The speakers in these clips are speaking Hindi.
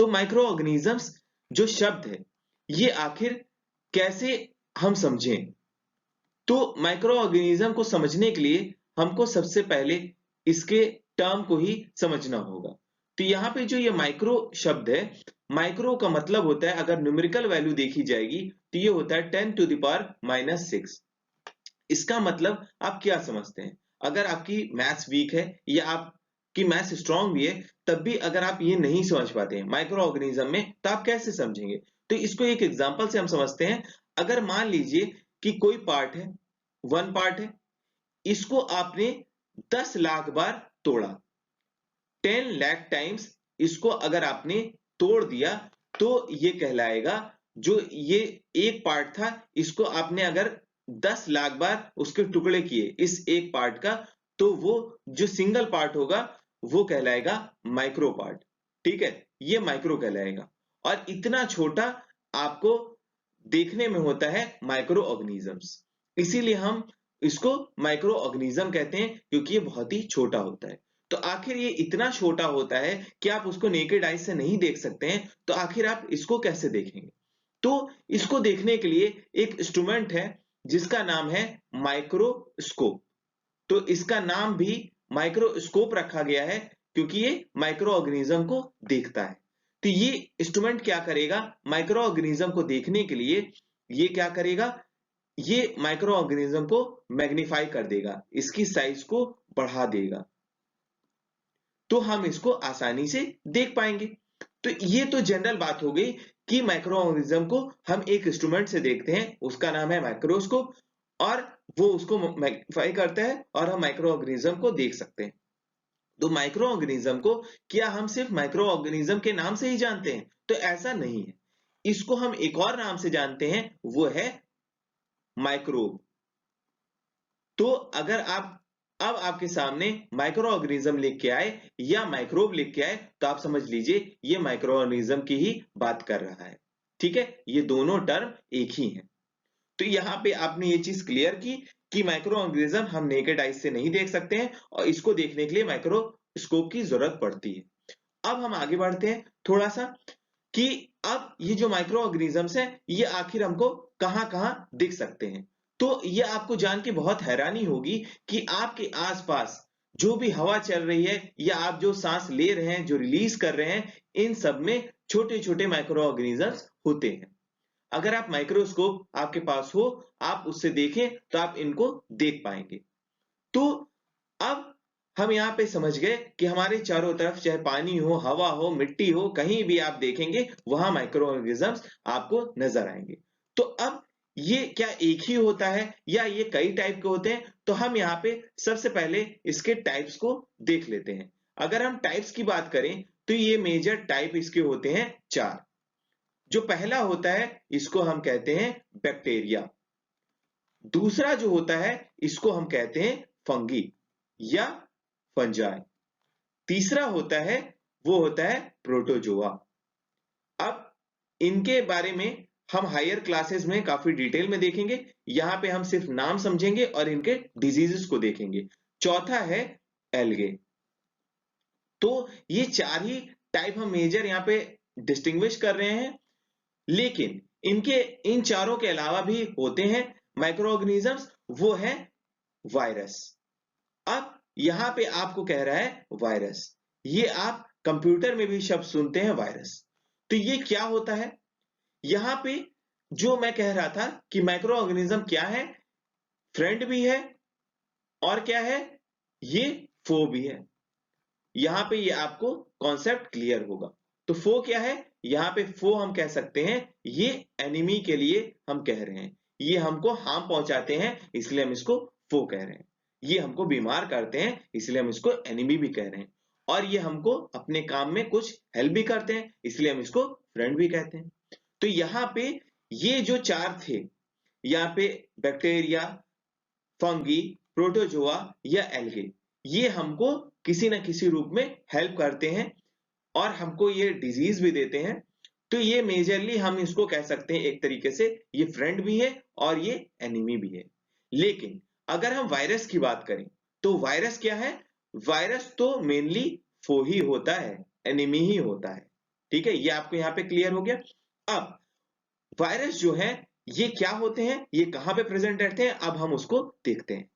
तो माइक्रो ऑर्गेनिजम्स जो शब्द है ये आखिर कैसे हम समझें? तो माइक्रो ऑर्गेनिज्म को समझने के लिए हमको सबसे पहले इसके टर्म को ही समझना होगा। तो यहाँ पे जो ये माइक्रो शब्द है, माइक्रो का मतलब होता है, अगर न्यूमेरिकल वैल्यू देखी जाएगी तो ये होता है 10 टू द पावर -6। इसका मतलब आप क्या समझते हैं? अगर आपकी मैथ्स वीक है या आपकी मैथ्स स्ट्रांग भी है, तब भी अगर आप ये नहीं समझ पाते हैं माइक्रो ऑर्गेनिज्म में, तो आप कैसे समझेंगे? तो इसको एक एग्जांपल से हम समझते हैं। अगर मान लीजिए कि कोई पार्ट है, वन पार्ट है, इसको आपने 10 लाख बार तोड़ा, 10 लाख टाइम्स इसको अगर आपने तोड़ दिया, तो ये कहलाएगा, जो ये एक पार्ट था इसको आपने अगर 10 लाख बार उसके टुकड़े किए इस एक पार्ट का, तो वो जो सिंगल पार्ट होगा वो कहलाएगा माइक्रो पार्ट। ठीक है, ये माइक्रो कहलाएगा। और इतना छोटा आपको देखने में होता है माइक्रो ऑर्गेनिजम्स, इसीलिए हम इसको माइक्रो ऑर्गेनिज्म कहते हैं, क्योंकि ये बहुत ही छोटा होता है। तो आखिर ये इतना छोटा होता है कि आप उसको नेकेड आई से नहीं देख सकते हैं, तो आखिर आप इसको कैसे देखेंगे? तो इसको देखने के लिए एक इंस्ट्रूमेंट है जिसका नाम है माइक्रोस्कोप। तो इसका नाम भी माइक्रोस्कोप रखा गया है क्योंकि ये माइक्रो ऑर्गेनिज्म को देखता है। तो ये इंस्ट्रूमेंट क्या करेगा? माइक्रो ऑर्गेनिज्म को देखने के लिए ये क्या करेगा? ये माइक्रो ऑर्गेनिज्म को मैग्नीफाई कर देगा, इसकी साइज को बढ़ा देगा, तो हम इसको आसानी से देख पाएंगे। तो ये तो जनरल बात हो गई कि माइक्रो ऑर्गेनिज्म को हम एक इंस्ट्रूमेंट से देखते हैं, उसका नाम है माइक्रोस्कोप, और वो उसको मैग्नीफाई करता है और हम माइक्रो ऑर्गेनिज्म को देख सकते हैं। तो माइक्रो ऑर्गेनिज्म को क्या हम सिर्फ माइक्रो ऑर्गेनिज्म के नाम से ही जानते हैं? तो ऐसा नहीं है, इसको हम एक और नाम से जानते हैं, वो है माइक्रोब। तो अगर आप अब आपके सामने माइक्रो ऑर्गेनिज्म लिख के आए या माइक्रोब लिख के आए, तो आप समझ लीजिए ये माइक्रो ऑर्गेनिज्म की ही बात कर रहा है। ठीक है, ये दोनों टर्म एक ही हैं। तो यहाँ पे आपने ये चीज क्लियर की कि माइक्रो ऑर्गेनिज्म हम नेकेड आइज से नहीं देख सकते हैं और इसको देखने के लिए माइक्रोस्कोप की जरूरत पड़ती है। अब हम आगे बढ़ते हैं थोड़ा सा कि अब ये जो माइक्रो ऑर्गेनिजम्स हैं ये आखिर हमको कहां-कहां दिख सकते हैं। तो ये आपको जान के बहुत हैरानी होगी कि आपके आसपास जो भी हवा चल रही है या आप जो सांस ले रहे हैं, जो रिलीज कर रहे हैं, इन सब में छोटे-छोटे माइक्रो ऑर्गेनिजम्स होते हैं। अगर आप माइक्रोस्कोप आपके पास हो, आप उससे देखें तो आप इनको देख पाएंगे। तो अब हम यहाँ पे समझ गए कि हमारे चारों तरफ चाहे पानी हो, हवा हो, मिट्टी हो, कहीं भी आप देखेंगे वहां माइक्रो ऑर्गेनिजम्स आपको नजर आएंगे। तो अब ये क्या एक ही होता है या ये कई टाइप के होते हैं? तो हम यहाँ पे सबसे पहले इसके टाइप्स को देख लेते हैं। अगर हम टाइप्स की बात करें तो ये मेजर टाइप इसके होते हैं 4। जो पहला होता है इसको हम कहते हैं बैक्टीरिया। दूसरा जो होता है इसको हम कहते हैं फंगी या फंजाई। तीसरा होता है वो होता है प्रोटोजोआ। अब इनके बारे में हम हायर क्लासेस में काफी डिटेल में देखेंगे, यहां पे हम सिर्फ नाम समझेंगे और इनके डिजीजेस को देखेंगे। चौथा है एल्गे। तो ये 4 ही टाइप हम मेजर यहाँ पे डिस्टिंग्विश कर रहे हैं, लेकिन इनके इन चारों के अलावा भी होते हैं माइक्रो ऑर्गेनिजम्स, वो है वायरस। अब यहां पे आपको कह रहा है वायरस, ये आप कंप्यूटर में भी शब्द सुनते हैं वायरस। तो ये क्या होता है? यहां पे जो मैं कह रहा था कि माइक्रो ऑर्गेनिज्म क्या है, फ्रेंड भी है और क्या है, ये फो भी है। यहां पे ये आपको कॉन्सेप्ट क्लियर होगा। तो फो क्या है? यहां पे फो हम कह सकते हैं ये एनिमी के लिए हम कह रहे हैं, ये हमको हार्म पहुंचाते हैं इसलिए हम इसको फो कह रहे हैं। ये हमको बीमार करते हैं इसलिए हम इसको एनिमी भी कह रहे हैं, और ये हमको अपने काम में कुछ हेल्प भी करते हैं इसलिए हम इसको फ्रेंड भी कहते हैं। तो यहाँ पे ये जो 4 थे, यहाँ पे बैक्टीरिया, फंगी, प्रोटोजोआ या एल्गे, ये हमको किसी न किसी रूप में हेल्प करते हैं और हमको ये डिजीज भी देते हैं। तो ये मेजरली हम इसको कह सकते हैं एक तरीके से ये फ्रेंड भी है और ये एनिमी भी है। लेकिन अगर हम वायरस की बात करें तो वायरस क्या है? वायरस तो मेनली फो ही होता है, एनिमी ही होता है। ठीक है, ये आपको यहाँ पे क्लियर हो गया। अब वायरस जो है ये क्या होते हैं, ये कहाँ पे प्रेजेंट रहते हैं, अब हम उसको देखते हैं।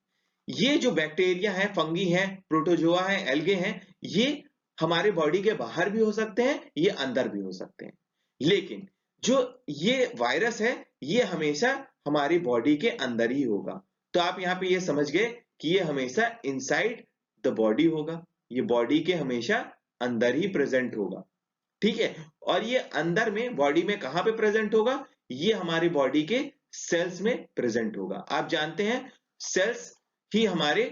ये जो बैक्टीरिया है, फंगी है, प्रोटोजोआ है, एल्गे हैं, ये हमारे बॉडी के बाहर भी हो सकते हैं, ये अंदर भी हो सकते हैं। लेकिन जो ये वायरस है ये हमेशा हमारी बॉडी के अंदर ही होगा। तो आप यहाँ पे ये समझ गए कि ये हमेशा इनसाइड द बॉडी होगा, ये बॉडी के हमेशा अंदर ही प्रेजेंट होगा। ठीक है, और ये अंदर में बॉडी में कहां पे प्रेजेंट होगा, ये हमारी बॉडी के सेल्स में प्रेजेंट होगा। आप जानते हैं सेल्स ही हमारे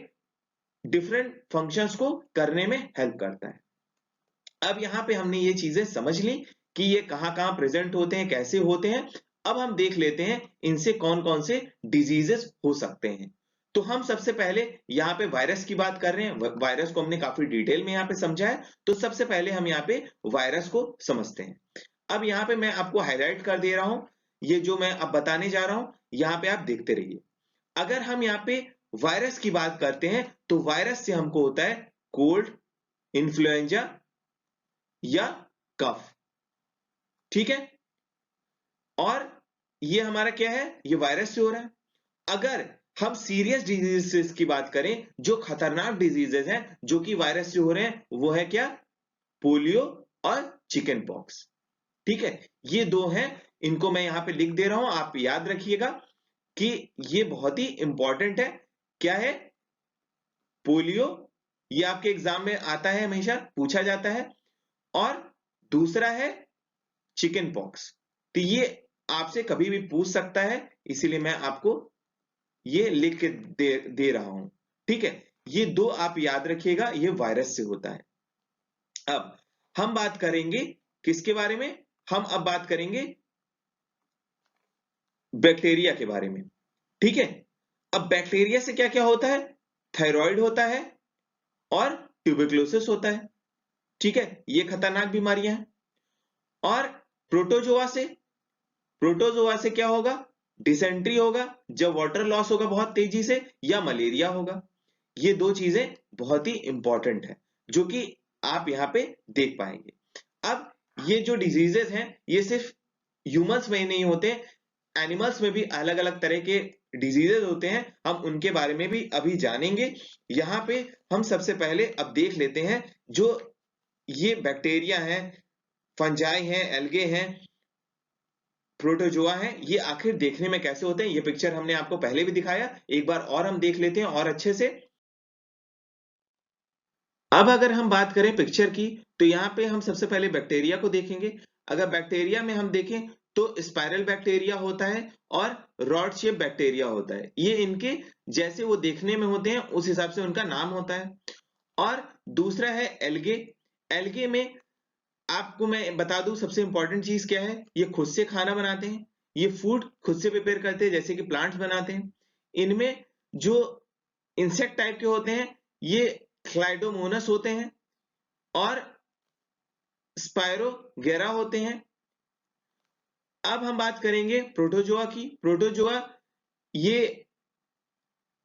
डिफरेंट फंक्शंस को करने में हेल्प करता है। अब यहाँ पे हमने ये चीजें समझ ली कि ये कहां कहां प्रेजेंट होते हैं, कैसे होते हैं। अब हम देख लेते हैं इनसे कौन कौन से डिजीजेस हो सकते हैं। तो हम सबसे पहले यहाँ पे वायरस की बात कर रहे हैं, वायरस को हमने काफी डिटेल में यहाँ पे समझा है। तो सबसे पहले हम यहाँ पे वायरस को समझते हैं। अब यहाँ पे मैं आपको हाईलाइट कर दे रहा हूं, ये जो मैं अब बताने जा रहा हूं यहाँ पे आप देखते रहिए। अगर हम यहाँ पे वायरस की बात करते हैं तो वायरस से हमको होता है कोल्ड, इन्फ्लुएंजा या कफ। ठीक है, और ये हमारा क्या है, ये वायरस से हो रहा है। अगर हम सीरियस डिजीजेस की बात करें, जो खतरनाक डिजीजेस हैं जो कि वायरस से हो रहे हैं, वो है क्या, पोलियो और चिकन पॉक्स। ठीक है, ये दो हैं, इनको मैं यहां पे लिख दे रहा हूं, आप याद रखिएगा कि ये बहुत ही इंपॉर्टेंट है। क्या है, पोलियो, ये आपके एग्जाम में आता है, हमेशा पूछा जाता है। और दूसरा है चिकन पॉक्स, तो ये आपसे कभी भी पूछ सकता है, इसीलिए मैं आपको ये लिख के दे रहा हूं। ठीक है, ये दो आप याद रखिएगा, ये वायरस से होता है। अब हम बात करेंगे किसके बारे में, हम अब बात करेंगे बैक्टीरिया के बारे में। ठीक है, अब बैक्टीरिया से क्या क्या होता है, थायराइड होता है और ट्यूबरकुलोसिस होता है। ठीक है, ये खतरनाक बीमारियां हैं। और प्रोटोजोआ से, प्रोटोजोआ से क्या होगा, डिसेंट्री होगा जब वाटर लॉस होगा बहुत तेजी से, या मलेरिया होगा। ये दो चीजें बहुत ही इंपॉर्टेंट है जो कि आप यहाँ पे देख पाएंगे। अब ये जो डिजीजेस हैं ये सिर्फ ह्यूमंस में ही नहीं होते, एनिमल्स में भी अलग अलग तरह के डिजीजेस होते हैं, हम उनके बारे में भी अभी जानेंगे। यहाँ पे हम सबसे पहले अब देख लेते हैं जो ये बैक्टीरिया हैं, फंजाई हैं, एल्गे हैं, प्रोटोजोआ हैं, ये आखिर देखने में कैसे होते हैं। ये पिक्चर हमने आपको पहले भी दिखाया, एक बार और हम देख लेते हैं और अच्छे से। अब अगर हम बात करें पिक्चर की, तो यहाँ पे हम सबसे पहले बैक्टीरिया को देखेंगे। अगर बैक्टीरिया में हम देखें तो स्पाइरल बैक्टीरिया होता है और रॉड शेप बैक्टीरिया होता है। ये इनके जैसे वो देखने में होते हैं उस हिसाब से उनका नाम होता है। और दूसरा है एल्गे। एल्गे में आपको मैं बता दूं सबसे इंपॉर्टेंट चीज क्या है, ये खुद से खाना बनाते हैं, ये फूड खुद से प्रिपेयर करते हैं जैसे कि प्लांट्स बनाते हैं। इनमें जो इंसेक्ट टाइप के होते हैं ये क्लाइडोमोनस होते हैं और स्पायरोगेरा होते हैं। अब हम बात करेंगे प्रोटोजोआ की। प्रोटोजोआ ये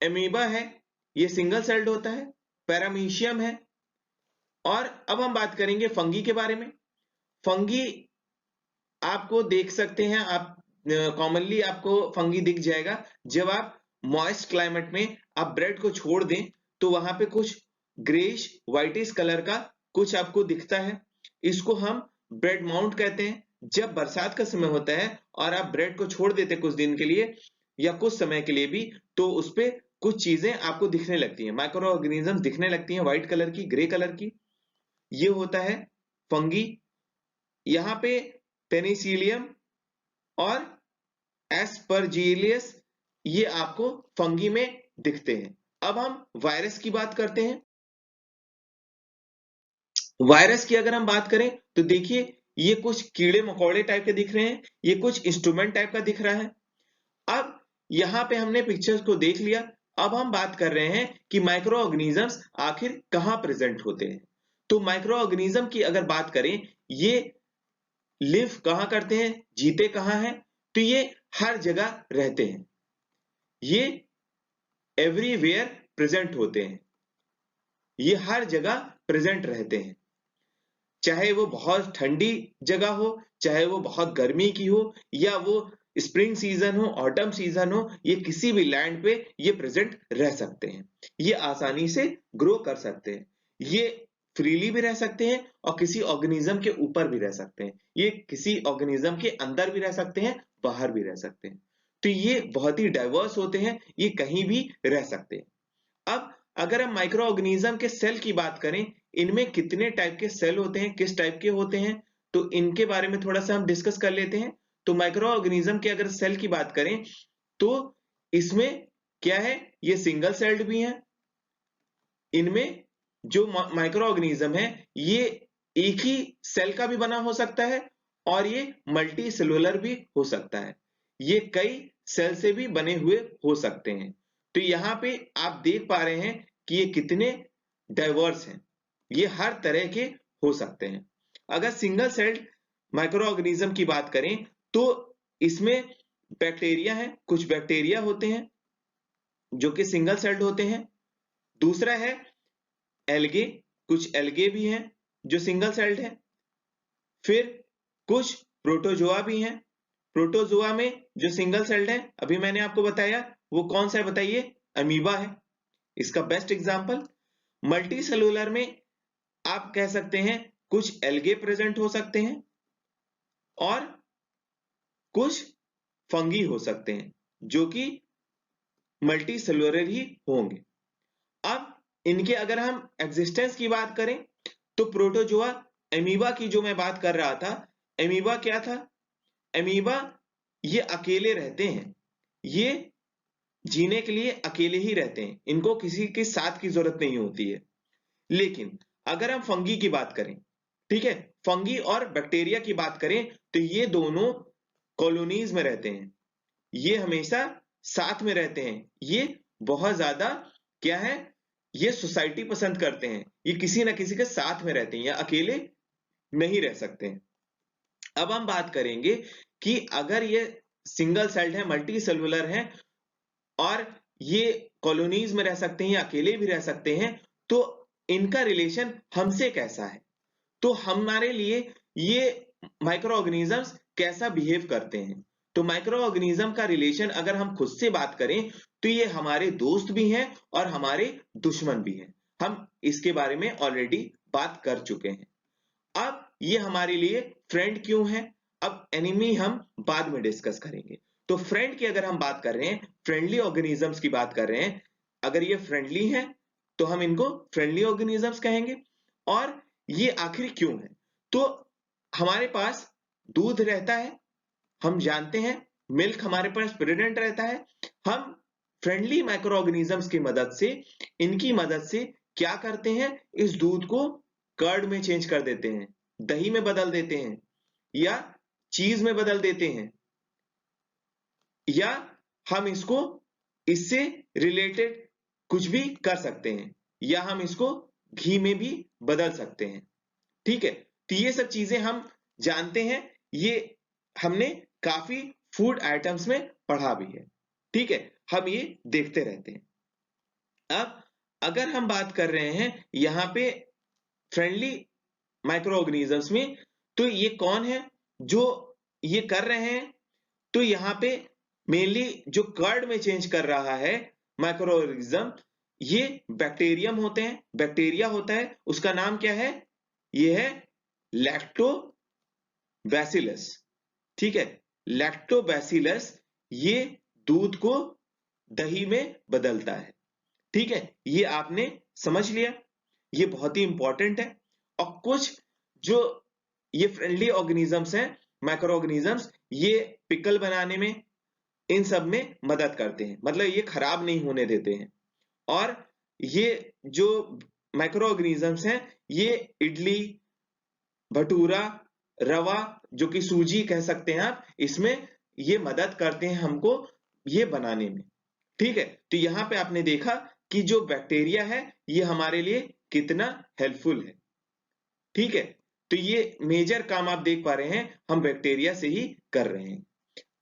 एमीबा है, ये सिंगल सेल्ड होता है, पैरामीशियम है। और अब हम बात करेंगे फंगी के बारे में। फंगी आपको देख सकते हैं, आप कॉमनली आपको फंगी दिख जाएगा जब आप मॉइस्ट क्लाइमेट में आप ब्रेड को छोड़ दें तो वहां पे कुछ ग्रेइश व्हाइटिश कलर का कुछ आपको दिखता है, इसको हम ब्रेड माउंट कहते हैं। जब बरसात का समय होता है और आप ब्रेड को छोड़ देते कुछ दिन के लिए या कुछ समय के लिए भी, तो उस पे कुछ चीजें आपको दिखने लगती हैं, माइक्रो ऑर्गेनिज्म दिखने लगती हैं, व्हाइट कलर की, ग्रे कलर की। ये होता है फंगी। यहाँ पे पेनिसिलियम और एस्परजिलियस ये आपको फंगी में दिखते हैं। अब हम वायरस की बात करते हैं। वायरस की अगर हम बात करें तो देखिए ये कुछ कीड़े मकोड़े टाइप के दिख रहे हैं, ये कुछ इंस्ट्रूमेंट टाइप का दिख रहा है। अब यहाँ पे हमने पिक्चर्स को देख लिया, अब हम बात कर रहे हैं कि माइक्रो ऑर्गेनिजम्स आखिर कहाँ प्रेजेंट होते हैं। तो माइक्रो ऑर्गेनिज्म की अगर बात करें, ये लिव कहाँ करते हैं, जीते कहाँ हैं, तो ये हर जगह रहते हैं, ये एवरीवेयर प्रेजेंट होते हैं, ये हर जगह प्रेजेंट रहते हैं। चाहे वो बहुत ठंडी जगह हो, चाहे वो बहुत गर्मी की हो, या वो स्प्रिंग सीजन हो, ऑटम सीजन हो, ये किसी भी लैंड पे ये प्रेजेंट रह सकते हैं। ये आसानी से ग्रो कर सकते हैं। ये फ्रीली भी रह सकते हैं और किसी ऑर्गेनिज्म के ऊपर भी रह सकते हैं। ये किसी ऑर्गेनिज्म के अंदर भी रह सकते हैं, बाहर भी रह सकते हैं। तो ये बहुत ही डाइवर्स होते हैं, ये कहीं भी रह सकते हैं। अब अगर हम माइक्रो ऑर्गेनिज्म के सेल की बात करें, इनमें कितने टाइप के सेल होते हैं, किस टाइप के होते हैं, तो इनके बारे में थोड़ा सा हम डिस्कस कर लेते हैं। तो माइक्रो ऑर्गेनिज्म के अगर सेल की बात करें, तो इसमें क्या है, ये सिंगल सेल्ड भी हैं। इनमें जो माइक्रो ऑर्गेनिज्म है, ये एक ही सेल का भी बना हो सकता है और ये मल्टी सेलुलर भी हो सकता है। ये कई सेल से भी बने हुए हो सकते हैं। तो यहाँ पे आप देख पा रहे हैं कि ये कितने डाइवर्स हैं। ये हर तरह के हो सकते हैं। अगर सिंगल सेल्ड माइक्रो ऑर्गेनिज्म की बात करें, तो इसमें बैक्टीरिया है, कुछ बैक्टीरिया होते हैं जो कि सिंगल सेल्ड होते हैं। दूसरा है एल्गे, कुछ एल्गे भी हैं जो सिंगल सेल्ड है। फिर कुछ प्रोटोजोआ भी हैं। प्रोटोजोआ में जो सिंगल सेल्ड है, अभी मैंने आपको बताया, वो कौन सा है बताइए, अमीबा है इसका बेस्ट एग्जांपल। मल्टी सेलुलर में आप कह सकते हैं कुछ एल्गे प्रेजेंट हो सकते हैं और कुछ फंगी हो सकते हैं जो कि मल्टी सेलुलर ही होंगे। अब इनके अगर हम एग्जिस्टेंस की बात करें, तो प्रोटोजोआ, अमीबा की जो मैं बात कर रहा था, अमीबा क्या था, अमीबा ये अकेले रहते हैं। ये जीने के लिए अकेले ही रहते हैं, इनको किसी के साथ की जरूरत नहीं होती है। लेकिन अगर हम फंगी की बात करें, ठीक है, फंगी और बैक्टीरिया की बात करें, तो ये दोनों कॉलोनीज में रहते हैं। ये हमेशा साथ में रहते हैं। ये बहुत ज्यादा क्या है, ये सोसाइटी पसंद करते हैं। ये किसी ना किसी के साथ में रहते हैं, या अकेले नहीं रह सकते हैं। अब हम बात करेंगे कि अगर ये सिंगल सेल्ड है, मल्टी सेलुलर है और ये कॉलोनीज में रह सकते हैं या अकेले भी रह सकते हैं, तो इनका रिलेशन हमसे कैसा है। तो हमारे लिए ये माइक्रो ऑर्गेनिजम्स कैसा बिहेव करते हैं। तो माइक्रो ऑर्गेनिज्म का रिलेशन अगर हम खुद से बात करें, तो ये हमारे दोस्त भी हैं और हमारे दुश्मन भी हैं। हम इसके बारे में ऑलरेडी बात कर चुके हैं। अब ये हमारे लिए फ्रेंड क्यों है, अब एनिमी हम बाद में डिस्कस करेंगे। तो फ्रेंड की अगर हम बात कर रहे हैं, फ्रेंडली ऑर्गेनिजम्स की बात कर रहे हैं, अगर ये फ्रेंडली हैं तो हम इनको फ्रेंडली ऑर्गेनिजम्स कहेंगे। और ये आखिर क्यों है, तो हमारे पास दूध रहता है, हम जानते हैं मिल्क हमारे पास प्रेजेंट रहता है। हम फ्रेंडली माइक्रो ऑर्गेनिजम्स की मदद से, इनकी मदद से क्या करते हैं, इस दूध को कर्ड में चेंज कर देते हैं, दही में बदल देते हैं, या चीज में बदल देते हैं, या हम इसको इससे रिलेटेड कुछ भी कर सकते हैं, या हम इसको घी में भी बदल सकते हैं। ठीक है, तो ये सब चीजें हम जानते हैं, ये हमने काफी फूड आइटम्स में पढ़ा भी है। ठीक है, हम ये देखते रहते हैं। अब अगर हम बात कर रहे हैं यहाँ पे फ्रेंडली माइक्रो ऑर्गेनिजम्स में, तो ये कौन है जो ये कर रहे हैं, तो यहाँ पे मेनली जो कर्ड में चेंज कर रहा है माइक्रो ऑर्गेनिज्म, ये बैक्टीरियम होते हैं, बैक्टीरिया होता है, उसका नाम क्या है, ये है लैक्टोबैसिलस। ठीक है, लैक्टोबैसिलस ये दूध को दही में बदलता है। ठीक है, ये आपने समझ लिया, ये बहुत ही इंपॉर्टेंट है। और कुछ जो ये फ्रेंडली ऑर्गेनिजम्स हैं, माइक्रो ऑर्गेनिजम्स, ये पिकल बनाने में, इन सब में मदद करते हैं, मतलब ये खराब नहीं होने देते हैं। और ये जो माइक्रो ऑर्गेनिजम्स हैं, ये इडली, भटूरा, रवा, जो कि सूजी कह सकते हैं आप, इसमें ये मदद करते हैं हमको ये बनाने में। ठीक है, तो यहाँ पे आपने देखा कि जो बैक्टीरिया है ये हमारे लिए कितना हेल्पफुल है। ठीक है, तो ये मेजर काम आप देख पा रहे हैं हम बैक्टीरिया से ही कर रहे हैं।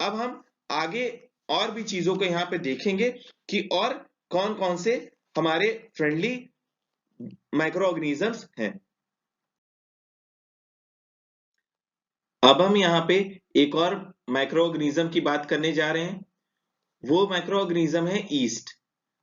अब हम आगे और भी चीजों को यहाँ पे देखेंगे कि और कौन कौन से हमारे फ्रेंडली माइक्रो ऑर्गेनिजम्स हैं। अब हम यहाँ पे एक और माइक्रो ऑर्गेनिज्म की बात करने जा रहे हैं। वो माइक्रो ऑर्गेनिज्म है ईस्ट।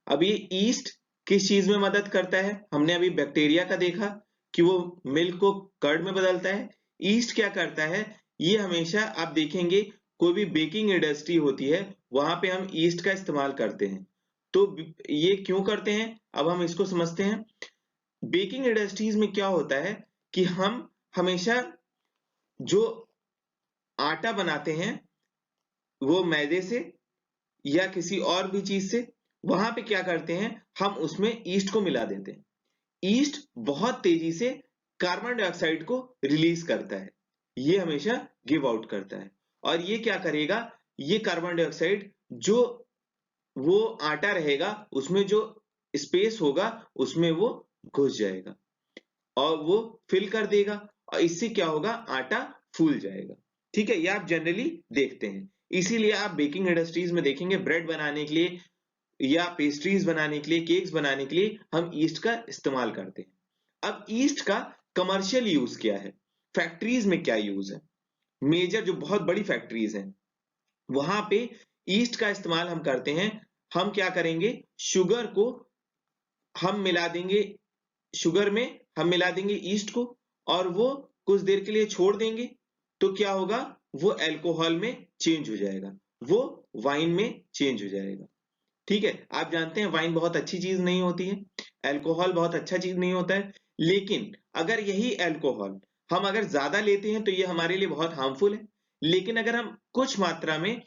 अब ये ईस्ट किस चीज में मदद करता है? हमने अभी बैक्टीरिया का देखा कि वो मिल्क को कर्ड में बदलता है। ईस्ट क्या करता है? ये हमेशा आप देखेंगे कोई भी बेकिंग इंडस्ट्री होती है, वहां पे हम ईस्ट का इस्तेमाल करते हैं। तो ये क्यों करते हैं, अब हम इसको समझते हैं। बेकिंग इंडस्ट्रीज में क्या होता है कि हम हमेशा जो आटा बनाते हैं वो मैदे से या किसी और भी चीज से, वहां पे क्या करते हैं, हम उसमें ईस्ट को मिला देते हैं। ईस्ट बहुत तेजी से कार्बन डाइऑक्साइड को रिलीज करता है, ये हमेशा गिव आउट करता है। और ये क्या करेगा, ये कार्बन डाइऑक्साइड जो वो आटा रहेगा उसमें जो स्पेस होगा उसमें वो घुस जाएगा और वो फिल कर देगा, और इससे क्या होगा, आटा फूल जाएगा। ठीक है, ये आप जनरली देखते हैं। इसीलिए आप बेकिंग इंडस्ट्रीज में देखेंगे ब्रेड बनाने के लिए या पेस्ट्रीज बनाने के लिए, केक्स बनाने के लिए हम ईस्ट का इस्तेमाल करते हैं। अब ईस्ट का कमर्शियल यूज क्या है, फैक्ट्रीज में क्या यूज है? मेजर जो बहुत बड़ी फैक्ट्रीज हैं वहां पे ईस्ट का इस्तेमाल हम करते हैं। हम क्या करेंगे, शुगर को हम मिला देंगे, शुगर में हम मिला देंगे ईस्ट को, और वो कुछ देर के लिए छोड़ देंगे। तो क्या होगा, वो अल्कोहल में चेंज हो जाएगा, वो वाइन में चेंज हो जाएगा। ठीक है, आप जानते हैं वाइन बहुत अच्छी चीज नहीं होती है, अल्कोहल बहुत अच्छा चीज नहीं होता है। लेकिन अगर यही अल्कोहल हम अगर ज्यादा लेते हैं तो ये हमारे लिए बहुत हार्मफुल है। लेकिन अगर हम कुछ मात्रा में,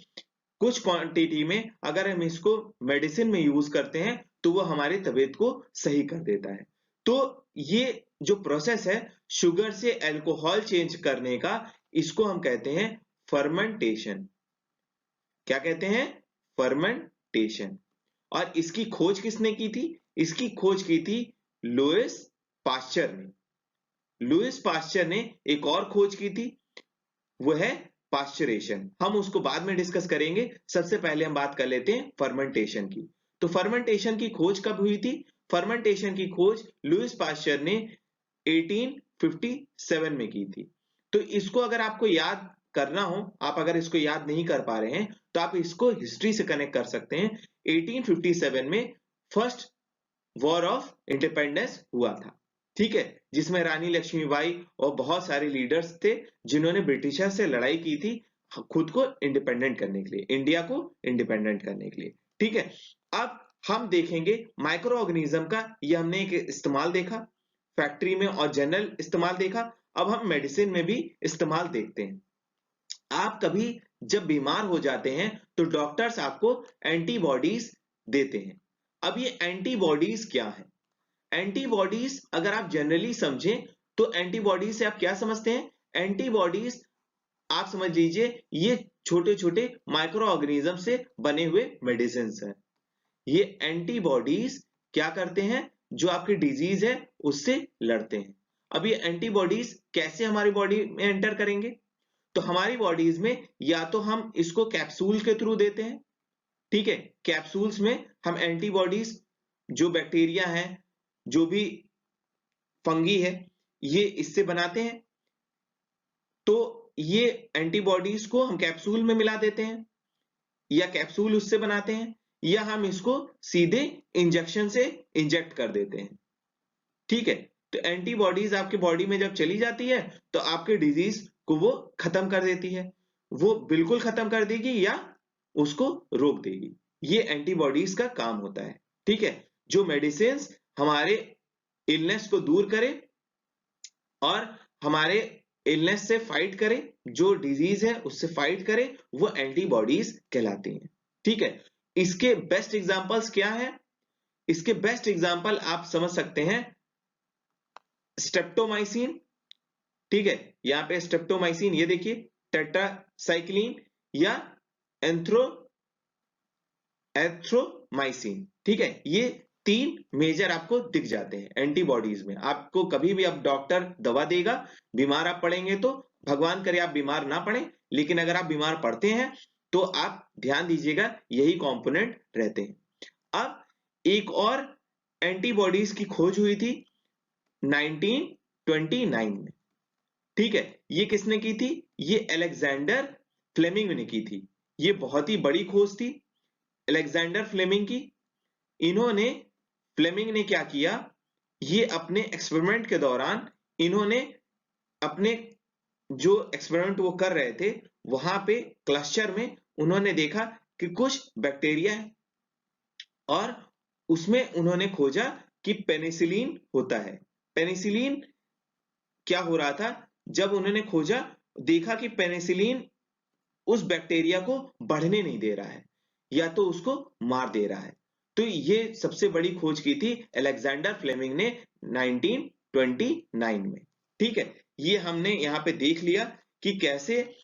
कुछ क्वांटिटी में अगर हम इसको मेडिसिन में यूज करते हैं तो वो हमारी तबीयत को सही कर देता है। तो ये जो प्रोसेस है शुगर से अल्कोहल चेंज करने का, इसको हम कहते हैं फर्मेंटेशन। क्या कहते हैं? फर्मेंटेशन। और इसकी खोज किसने की थी? इसकी खोज की थी लुईस पाश्चर ने। लुईस पाश्चर ने एक और खोज की थी, वो है पाश्चरेशन। हम उसको बाद में डिस्कस करेंगे, सबसे पहले हम बात कर लेते हैं फर्मेंटेशन की। तो फर्मेंटेशन की खोज कब हुई थी? फर्मेंटेशन की खोज लुईस पाश्चर ने 1857 में की थी। तो इसको अगर आपको याद करना हो, आप अगर इसको याद नहीं कर पा रहे हैं तो आप इसको हिस्ट्री से कनेक्ट कर सकते हैं। 1857 में फर्स्ट वॉर ऑफ इंडिपेंडेंस हुआ था, ठीक है, जिसमें रानी लक्ष्मीबाई और बहुत सारे लीडर्स थे जिन्होंने ब्रिटिशर से लड़ाई की थी खुद को इंडिपेंडेंट करने के लिए, इंडिया को इंडिपेंडेंट करने के लिए। ठीक है, अब हम देखेंगे माइक्रो ऑर्गेनिज्म का, ये हमने एक इस्तेमाल देखा फैक्ट्री में और जनरल इस्तेमाल देखा। अब हम मेडिसिन में भी इस्तेमाल देखते हैं। आप कभी जब बीमार हो जाते हैं तो डॉक्टर्स आपको एंटीबॉडीज देते हैं। अब ये एंटीबॉडीज क्या है? एंटीबॉडीज अगर आप जनरली समझें तो एंटीबॉडीज से आप क्या समझते हैं? एंटीबॉडीज आप समझ लीजिए ये छोटे छोटे माइक्रो ऑर्गेनिज्म से बने हुए मेडिसिन हैं। ये एंटीबॉडीज क्या करते हैं, जो आपकी डिजीज है उससे लड़ते हैं। अब ये एंटीबॉडीज कैसे हमारी बॉडी में एंटर करेंगे? तो हमारी बॉडीज में या तो हम इसको कैप्सूल के थ्रू देते हैं, ठीक है, कैप्सूल्स में हम एंटीबॉडीज, जो बैक्टीरिया है, जो भी फंगी है, ये इससे बनाते हैं। तो ये एंटीबॉडीज को हम कैप्सूल में मिला देते हैं, या कैप्सूल उससे बनाते हैं, या हम इसको सीधे इंजेक्शन से इंजेक्ट कर देते हैं। ठीक है, तो एंटीबॉडीज आपकी बॉडी में जब चली जाती है तो आपके डिजीज को वो खत्म कर देती है, वो बिल्कुल खत्म कर देगी या उसको रोक देगी। ये एंटीबॉडीज का काम होता है। ठीक है, जो मेडिसिन हमारे इलनेस को दूर करे और हमारे इलनेस से फाइट करे, जो डिजीज है उससे फाइट करे, वो एंटीबॉडीज कहलाती हैं। ठीक है, इसके बेस्ट एग्जांपल्स क्या है? इसके बेस्ट एग्जांपल आप समझ सकते हैं स्ट्रेप्टोमाइसिन। ठीक है, यहां पे स्ट्रेप्टोमाइसिन, ये देखिए टेट्रासाइक्लिन या एथ्रोमाइसिन। ठीक है, ये तीन मेजर आपको दिख जाते हैं एंटीबॉडीज में। आपको कभी भी अब डॉक्टर दवा देगा, बीमार आप पड़ेंगे तो, भगवान करे आप बीमार ना पड़े, लेकिन अगर आप बीमार पड़ते हैं तो आप ध्यान दीजिएगा यही कंपोनेंट रहते हैं। अब एक और एंटीबॉडीज की खोज हुई थी 1929 में। ठीक है, ये किसने की थी? ये अलेक्जेंडर फ्लेमिंग ने की थी। ये बहुत ही बड़ी खोज थी अलेक्जेंडर फ्लेमिंग की। इन्होंने फ्लेमिंग ने क्या किया, ये अपने एक्सपेरिमेंट के दौरान इन्होंने अपने जो एक्सपेरिमेंट वो कर रहे थे वहां पे क्लस्टर में उन्होंने देखा कि कुछ बैक्टीरिया है और उसमें उन्होंने खोजा कि पेनिसिलिन होता है। पेनिसिलिन क्या हो रहा था, जब उन्होंने खोजा, देखा कि पेनिसिलिन उस बैक्टीरिया को बढ़ने नहीं दे रहा है या तो उसको मार दे रहा है। तो ये सबसे बड़ी खोज की थी अलेक्जेंडर फ्लेमिंग ने 1929 में। ठीक है, ये हमने यहाँ पे देख लिया कि कैसे